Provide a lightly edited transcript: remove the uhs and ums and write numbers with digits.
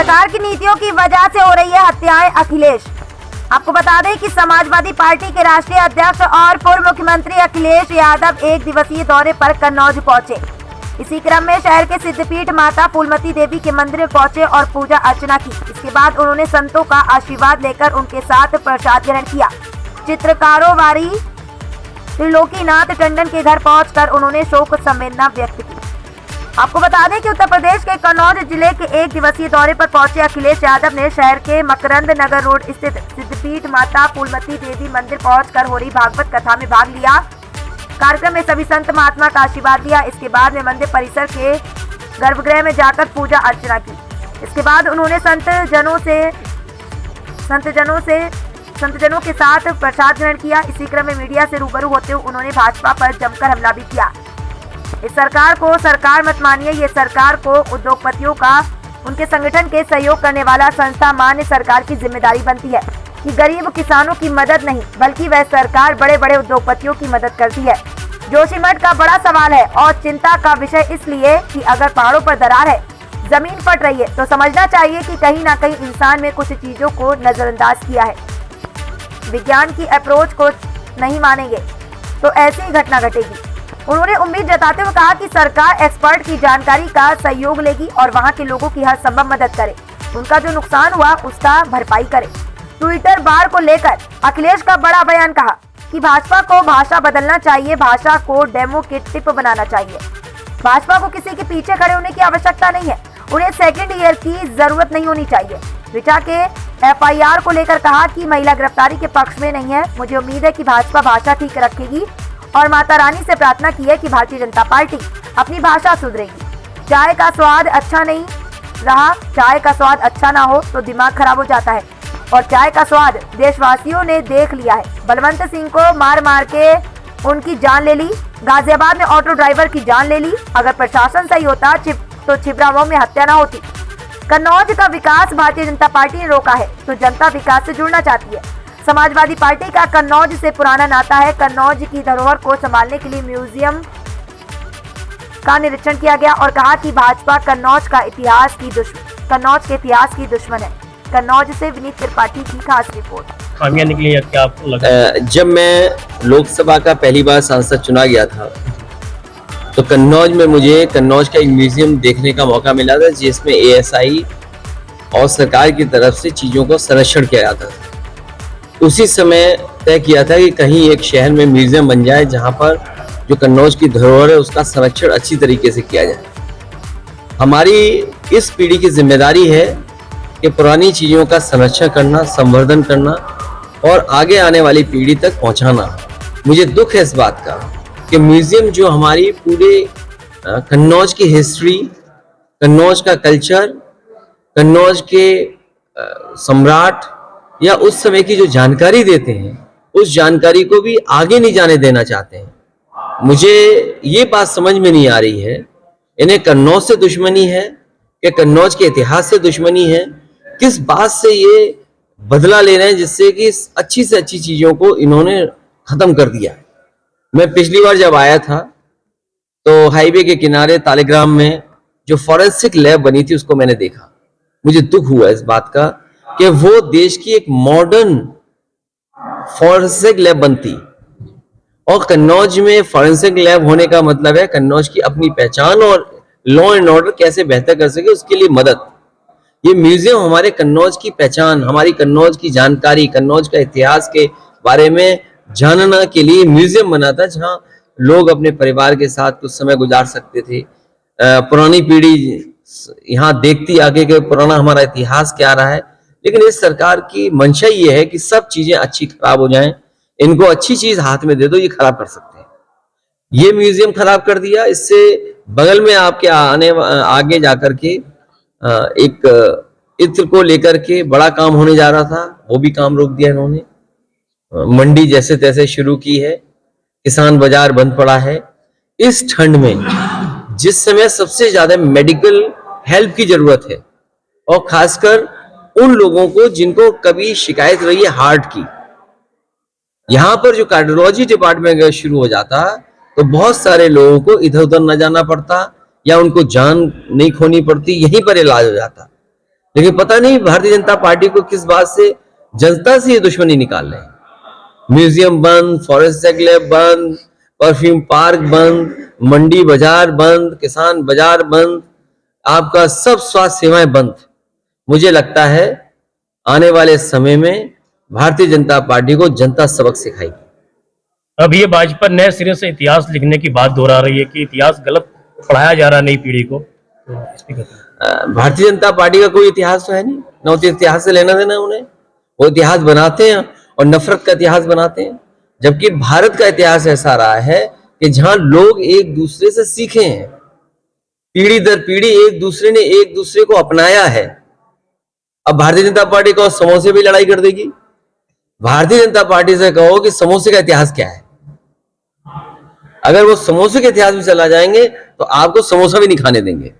सरकार की नीतियों की वजह से हो रही है हत्याएं। अखिलेश, आपको बता दें कि समाजवादी पार्टी के राष्ट्रीय अध्यक्ष और पूर्व मुख्यमंत्री अखिलेश यादव एक दिवसीय दौरे पर कन्नौज पहुंचे। इसी क्रम में शहर के सिद्धपीठ माता फूलमती देवी के मंदिर में पहुंचे और पूजा अर्चना की। इसके बाद उन्होंने संतों का आशीर्वाद लेकर उनके साथ प्रसाद ग्रहण किया। चित्रकारों वारी त्रिलोकीनाथ टंडन के घर पहुंचकर उन्होंने शोक संवेदना व्यक्त की। आपको बता दें कि उत्तर प्रदेश के कन्नौज जिले के एक दिवसीय दौरे पर पहुंचे अखिलेश यादव ने शहर के मकरंद नगर रोड स्थित सिद्धपीठ माता फूलमती देवी मंदिर पहुंचकर हो रही भागवत कथा में भाग लिया। कार्यक्रम में सभी संत महात्मा का आशीर्वाद लिया। इसके बाद में मंदिर परिसर के गर्भगृह में जाकर पूजा अर्चना की। इसके बाद उन्होंने संतजनों के साथ प्रसाद ग्रहण किया। इसी क्रम में मीडिया से रूबरू होते हुए उन्होंने भाजपा पर जमकर हमला भी किया। इस सरकार को सरकार मत मानिए, ये सरकार को उद्योगपतियों का उनके संगठन के सहयोग करने वाला संस्था मान्य सरकार की जिम्मेदारी बनती है कि गरीब किसानों की मदद नहीं बल्कि वह सरकार बड़े बड़े उद्योगपतियों की मदद करती है। जोशीमठ का बड़ा सवाल है और चिंता का विषय इसलिए कि अगर पहाड़ों पर दरार है, जमीन फट रही है तो समझना चाहिए कि कहीं ना कहीं इंसान में कुछ चीजों को नजरअंदाज किया है। विज्ञान की अप्रोच को नहीं मानेंगे तो ऐसी ही घटना घटेगी। उन्होंने उम्मीद जताते हुए कहा कि सरकार एक्सपर्ट की जानकारी का सहयोग लेगी और वहां के लोगों की हर संभव मदद करे, उनका जो नुकसान हुआ उसका भरपाई करे। ट्विटर बार को लेकर अखिलेश का बड़ा बयान, कहा कि भाजपा को भाषा बदलना चाहिए, भाषा को डेमोक्रेटिक बनाना चाहिए। भाजपा को किसी के पीछे खड़े होने की आवश्यकता नहीं है, उन्हें सेकंड ईयर की जरूरत नहीं होनी चाहिए। ऋचा के एफआईआर को लेकर कहा कि महिला गिरफ्तारी के पक्ष में नहीं है। मुझे उम्मीद है कि भाजपा भाषा ठीक रखेगी और माता रानी से प्रार्थना की है कि भारतीय जनता पार्टी अपनी भाषा सुधरेगी। चाय का स्वाद अच्छा नहीं रहा, चाय का स्वाद अच्छा ना हो तो दिमाग खराब हो जाता है और चाय का स्वाद देशवासियों ने देख लिया है। बलवंत सिंह को मार मार के उनकी जान ले ली, गाजियाबाद में ऑटो ड्राइवर की जान ले ली। अगर प्रशासन सही होता तो छिबरामऊ में हत्या ना होती। कन्नौज का विकास भारतीय जनता पार्टी ने रोका है तो जनता विकास से जुड़ना चाहती है। समाजवादी पार्टी का कन्नौज से पुराना नाता है। कन्नौज की धरोहर को संभालने के लिए म्यूजियम का निरीक्षण किया गया और कहा कि भाजपा कन्नौज के इतिहास की दुश्मन है। कन्नौज से विनीत त्रिपाठी की खास रिपोर्ट। खामियां निकली है क्या आपको लगा? जब मैं लोकसभा का पहली बार सांसद चुना गया था तो कन्नौज में मुझे कन्नौज का एक म्यूजियम देखने का मौका मिला था जिसमें एएसआई और सरकार की तरफ से चीज़ों को संरक्षण किया जाता था। उसी समय तय किया था कि कहीं एक शहर में म्यूजियम बन जाए जहां पर जो कन्नौज की धरोहर है उसका संरक्षण अच्छी तरीके से किया जाए। हमारी इस पीढ़ी की जिम्मेदारी है कि पुरानी चीज़ों का संरक्षण करना, संवर्धन करना और आगे आने वाली पीढ़ी तक पहुंचाना। मुझे दुख है इस बात का कि म्यूजियम जो हमारी पूरे कन्नौज की हिस्ट्री, कन्नौज का कल्चर, कन्नौज के सम्राट या उस समय की जो जानकारी देते हैं उस जानकारी को भी आगे नहीं जाने देना चाहते हैं। मुझे ये बात समझ में नहीं आ रही है, इन्हें कन्नौज से दुश्मनी है कि कन्नौज के इतिहास से दुश्मनी है, किस बात से ये बदला ले रहे हैं जिससे कि अच्छी से अच्छी चीजों को इन्होंने खत्म कर दिया। मैं पिछली बार जब आया था तो हाईवे के किनारे तालिग्राम में जो फॉरेंसिक लैब बनी थी उसको मैंने देखा। मुझे दुख हुआ इस बात का कि वो देश की एक मॉडर्न फॉरेंसिक लैब बनती और कन्नौज में फॉरेंसिक लैब होने का मतलब है कन्नौज की अपनी पहचान और लॉ एंड ऑर्डर कैसे बेहतर कर सके उसके लिए मदद। ये म्यूजियम हमारे कन्नौज की पहचान, हमारी कन्नौज की जानकारी, कन्नौज का इतिहास के बारे में जानना के लिए म्यूजियम बना था जहां लोग अपने परिवार के साथ कुछ समय गुजार सकते थे। पुरानी पीढ़ी यहाँ देखती आगे के पुराना हमारा इतिहास क्या रहा है। लेकिन इस सरकार की मंशा ये है कि सब चीजें अच्छी खराब हो जाएं, इनको अच्छी चीज हाथ में दे दो, ये खराब कर सकते हैं। ये म्यूजियम खराब कर दिया। इससे बगल में आपके आगे जाकर के एक इत्र को लेकर के बड़ा काम होने जा रहा था, वो भी काम रोक दिया इन्होंने। मंडी जैसे तैसे शुरू की है, किसान बाजार बंद पड़ा है। इस ठंड में जिस समय सबसे ज्यादा मेडिकल हेल्प की जरूरत है और खासकर उन लोगों को जिनको कभी शिकायत रही है हार्ट की, यहां पर जो कार्डियोलॉजी डिपार्टमेंट अगर शुरू हो जाता तो बहुत सारे लोगों को इधर उधर न जाना पड़ता या उनको जान नहीं खोनी पड़ती, यहीं पर इलाज हो जाता। लेकिन पता नहीं भारतीय जनता पार्टी को किस बात से जनता से ये दुश्मनी निकाल रहे हैं। म्यूजियम बंद, फॉरेस्ट एग्लेव बंद, परफ्यूम पार्क बंद, मंडी बाजार बंद, किसान बाजार बंद, आपका सब स्वास्थ्य सेवाएं बंद। मुझे लगता है आने वाले समय में भारतीय जनता पार्टी को जनता सबक सिखाएगी। अब ये भाजपा नए सिरे से इतिहास लिखने की बात दोहरा रही है कि इतिहास गलत पढ़ाया जा रहा है नई पीढ़ी को, तो इस पे भारतीय जनता पार्टी का कोई इतिहास तो है नहीं, न तो इतिहास से लेना देना उन्हें। वो इतिहास बनाते हैं और नफरत का इतिहास बनाते हैं, जबकि भारत का इतिहास ऐसा रहा है कि जहां लोग एक दूसरे से सीखे हैं, पीढ़ी दर पीढ़ी एक दूसरे ने एक दूसरे को अपनाया है। अब भारतीय जनता पार्टी को समोसे भी लड़ाई कर देगी। भारतीय जनता पार्टी से कहो कि समोसे का इतिहास क्या है, अगर वो समोसे के इतिहास में चला जाएंगे तो आपको समोसा भी नहीं खाने देंगे।